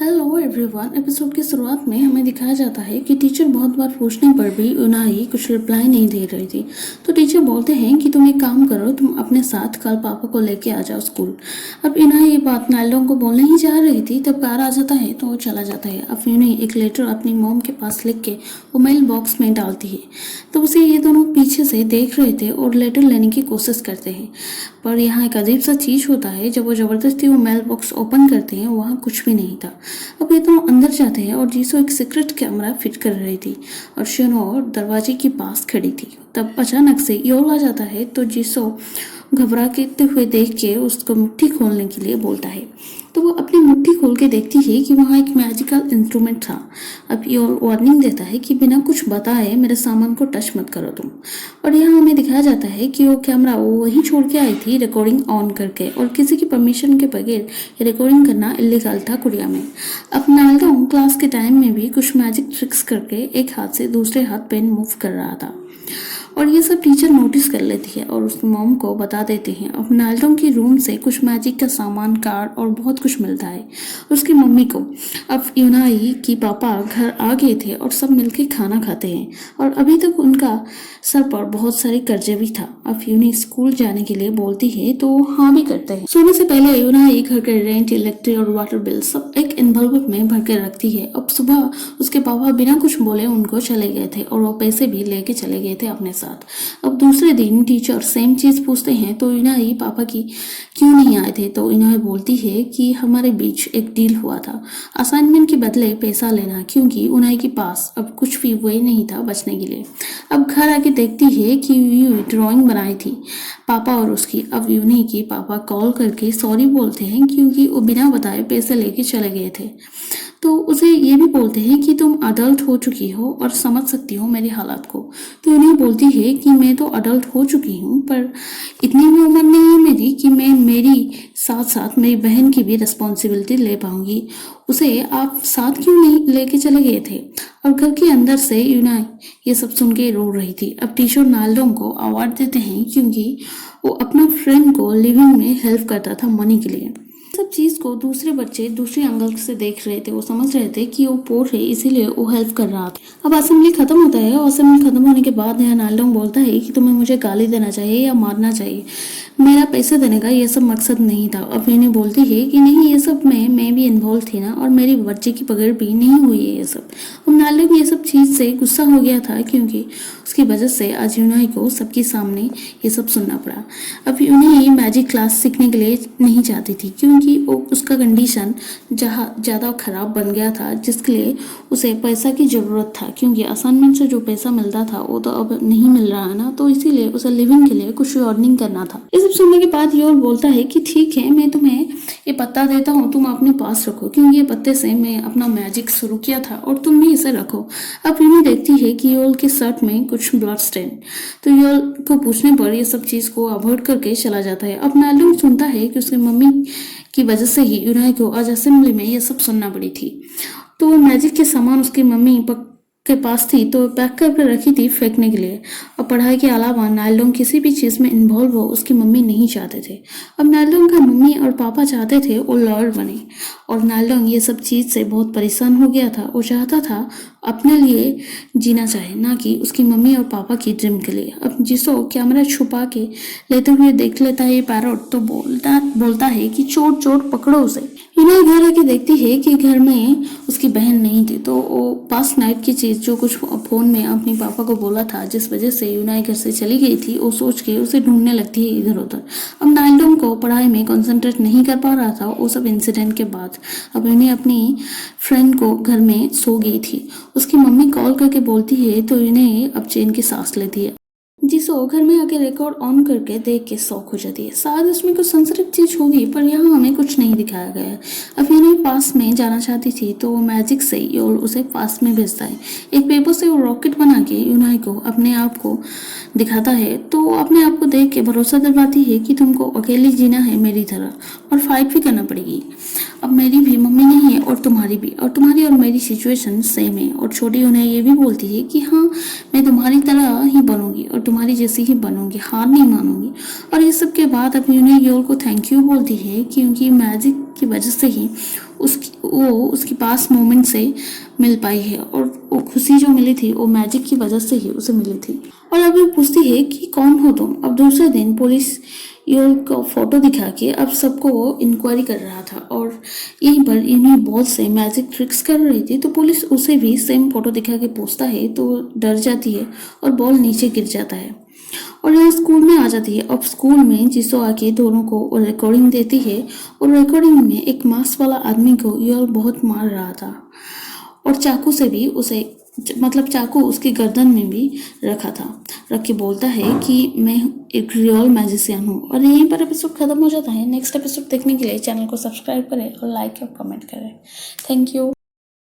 Hello everyone. Episode की शुरुआत में हमें दिखाया जाता है कि टीचर बहुत बार पूछने पर भी यूनाई कुछ रिप्लाई नहीं दे रही थी। तो टीचर बोलते हैं कि तुम एक काम करो, तुम अपने साथ कल पापा को लेके आ जाओ स्कूल। अब यूनाई ये बात नायलों को बोलने ही जा रही थी, तब कार आ जाता है तो वो चला जाता है। अब यूनाई एक लेटर अपनी मॉम के पास लिख के वो मेल बॉक्स में डालती है। तो उसे ये दोनों पीछे से देख रहे थे और लेटर लेने की कोशिश करते हैं, पर यहाँ एक अजीब सा चीज़ होता है। जब वो ज़बरदस्ती वो मेल बॉक्स ओपन करते हैं, वहाँ कुछ भी नहीं था। अब ये दोनों अंदर जाते हैं और जीसो एक सीक्रेट कैमरा फिट कर रही थी और शिनो दरवाजे के पास खड़ी थी। तब अचानक से योल आ जाता है, तो जीसो घबराते हुए देख के उसको मुट्ठी खोलने के लिए बोलता है। तो वो अपनी मुट्ठी खोल के देखती है कि वहाँ एक मैजिकल इंस्ट्रूमेंट था। अब योल वार्निंग देता है कि बिना कुछ बताए मेरे सामान को टच मत करो तुम। और यहाँ हमें दिखाया जाता है कि वो कैमरा वो वहीं छोड़ के आई थी रिकॉर्डिंग ऑन करके, और किसी की परमिशन के बगैर ये रिकॉर्डिंग करना इलीगल था कोरिया में। अब नाल्डो क्लास के टाइम में भी कुछ मैजिक ट्रिक्स करके एक हाथ से दूसरे हाथ पेन मूव कर रहा था, और ये सब टीचर नोटिस कर लेती है और उस मॉम को बता देते हैं। अब नाल्डो की रूम से कुछ मैजिक का सामान, कार्ड और बहुत कुछ मिलता है उसकी मम्मी को। अब यूनाई की पापा घर आ गए थे और सब मिलके खाना खाते हैं, और अभी तक उनका सर पर बहुत सारे कर्जे भी था। अब यूनी स्कूल जाने के लिए बोलती है तो हाँ भी करते हैं। सोने से पहले यूनाई घर के रेंट, इलेक्ट्रिक और वाटर बिल सब एक एनवलप में भर के रखती है। अब सुबह उसके पापा बिना कुछ बोले उनको चले गए थे और वो पैसे भी लेके चले गए थे अपने साथ। अब दूसरे दिन टीचर सेम चीज पूछते हैं तो यूनाई पापा की क्यों नहीं आए थे, तो यूनाई बोलती है कि हमारे बीच एक डील हुआ था, असाइनमेंट के बदले पैसा लेना, क्योंकि यूनाई के पास अब कुछ भी वे नहीं था बचने के लिए। अब घर आके देखती है कि यू ड्राइंग बनाई थी पापा और उसकी। अब यूनी की पापा कॉल करके सॉरी बोलते हैं क्योंकि वो बिना बताए पैसे लेके चले गए थे। तो उसे ये भी बोलते हैं कि तुम अडल्ट हो चुकी हो और समझ सकती हो मेरी हालत को। तो उन्हें बोलती है कि मैं तो अडल्ट हो चुकी हूँ, पर इतनी भी उम्र नहीं है मेरी कि मैं मेरी साथ साथ मेरी बहन की भी रिस्पॉन्सिबिलिटी ले पाऊंगी। उसे आप साथ क्यों नहीं लेके चले गए थे। और घर के अंदर से यूनाई ये सब सुन के रो रही थी। अब टीचर नाल्डो को अवार्ड देते हैं क्योंकि वो अपना फ्रेंड को लिविंग में हेल्प करता था मनी के लिए। सब चीज को दूसरे बच्चे दूसरे एंगल से देख रहे थे। वो समझ रहे थे कि वो पोर है, इसीलिए वो हेल्प कर रहा था। अब असेंबली खत्म होता है और असेंबली खत्म होने के बाद यहाँ नाल्डो बोलता है कि तुम्हें मुझे गाली देना चाहिए या मारना चाहिए, मेरा पैसे देने का ये सब मकसद नहीं था। अब इन्हें बोलती है कि नहीं, ये सब में मैं भी इन्वॉल्व थी ना, और मेरी बच्चे की पकड़ भी नहीं हुई है ये सब। अब नाल्डो को ये सब चीज से गुस्सा हो गया था क्योंकि उसकी वजह से आज यूनाई को सबके सामने ये सब सुनना पड़ा। अब यूनाई मैजिक क्लास सीखने के लिए नहीं चाहती थी क्योंकि वो उसका कंडीशन जहाँ ज़्यादा खराब बन गया था, जिसके लिए उसे पैसा की ज़रूरत था, क्योंकि असाइनमेंट से जो पैसा मिलता था वो तो अब नहीं मिल रहा है ना, तो इसीलिए उसे लिविंग के लिए कुछ अर्निंग करना था। ये सब सुनने के बाद योल बोलता है कि ठीक है, मैं तुम्हें ये पत्ता देता हूँ, तुम अपने पास रखो, क्योंकि ये पत्ते से मैं अपना मैजिक शुरू किया था और तुम भी इसे रखो। अब यूनी देखती है कि योल के शर्ट में कुछ ब्लड स्टेन, तो योल को पूछने पर ये सब चीज को अवॉइड करके चला जाता है। अब नाल्डो सुनता है कि उसकी मम्मी की वजह से ही यूनाई को आज असेंबली में ये सब सुनना पड़ी थी। तो वो मैजिक के सामान उसकी मम्मी के पास थी तो पैक करके रखी थी फेंकने के लिए। और पढ़ाई के अलावा नाल्डो किसी भी चीज़ में इन्वॉल्व हो उसकी मम्मी नहीं चाहते थे। अब नाल्डो का मम्मी और पापा चाहते थे वो लॉयर बने, और नाल्डो ये सब चीज़ से बहुत परेशान हो गया था। वो चाहता था अपने लिए जीना चाहे, ना कि उसकी मम्मी और पापा की ड्रीम के लिए। अब जिसो कैमरा छुपा के लेते हुए देख लेता है पैरोट, तो बोलता है कि चोट चोट पकड़ो उसे। यूनाई घर आके देखती है कि घर में उसकी बहन नहीं थी, तो वो पास्ट नाइट की चीज जो कुछ फोन में अपने पापा को बोला था, जिस वजह से यूनाई घर से चली गई थी, वो सोच के उसे ढूंढने लगती है इधर उधर। अब नाल्डो को पढ़ाई में कंसंट्रेट नहीं कर पा रहा था वो सब इंसिडेंट के बाद। अब इन्हें अपनी फ्रेंड को घर में सो गई थी, उसकी मम्मी कॉल करके बोलती है तो इन्हें अब चैन की सांस लेती है। जिसो घर में आके रिकॉर्ड ऑन करके देख के शौक हो जाती है। शायद उसमें कुछ सेंसिटिव चीज होगी, पर यहाँ हमें कुछ नहीं दिखाया गया है। अब यूनाई पास में जाना चाहती थी तो वो मैजिक से योल उसे पास में भेजता है। एक पेपर से वो रॉकेट बना के यूनाई को अपने आप को दिखाता है, तो वो अपने आप को देख के भरोसा दिलवाती है कि तुमको अकेली जीना है मेरी तरह, और फाइट भी करना पड़ेगी। अब मेरी भी मम्मी नहीं है और तुम्हारी भी, और तुम्हारी और मेरी सिचुएशन सेम है। और छोटी उन्हें ये भी बोलती है कि हाँ, मैं तुम्हारी तरह ही बनूंगी और तुम्हारी जैसी ही बनूंगी, हार नहीं मानूंगी। और ये सब के बाद अपनी उन्हें योल को थैंक यू बोलती है, क्योंकि मैजिक की वजह से ही उसकी पास मोमेंट से मिल पाई है, और वो खुशी जो मिली थी वो मैजिक की वजह से ही उसे मिली थी। और अभी पूछती है कि कौन हो तुम। अब दूसरे दिन पुलिस योल को फोटो दिखा के अब सबको वो इंक्वायरी कर रहा था, और यहीं पर इन्हीं बॉल से मैजिक ट्रिक्स कर रही थी। तो पुलिस उसे भी सेम फोटो दिखा के पूछता है तो डर जाती है और बॉल नीचे गिर जाता है और यहाँ स्कूल में आ जाती है। अब स्कूल में जिसो आके दोनों को रिकॉर्डिंग देती है, और रिकॉर्डिंग में एक मास्क वाला आदमी को योल बहुत मार रहा था, और चाकू से भी उसे, मतलब चाकू उसकी गर्दन में भी रख के बोलता है कि मैं एक रियल मैजिशियन हूँ। और यहीं पर एपिसोड खत्म हो जाता है। नेक्स्ट एपिसोड देखने के लिए चैनल को सब्सक्राइब करें और लाइक और कमेंट करें। Thank you.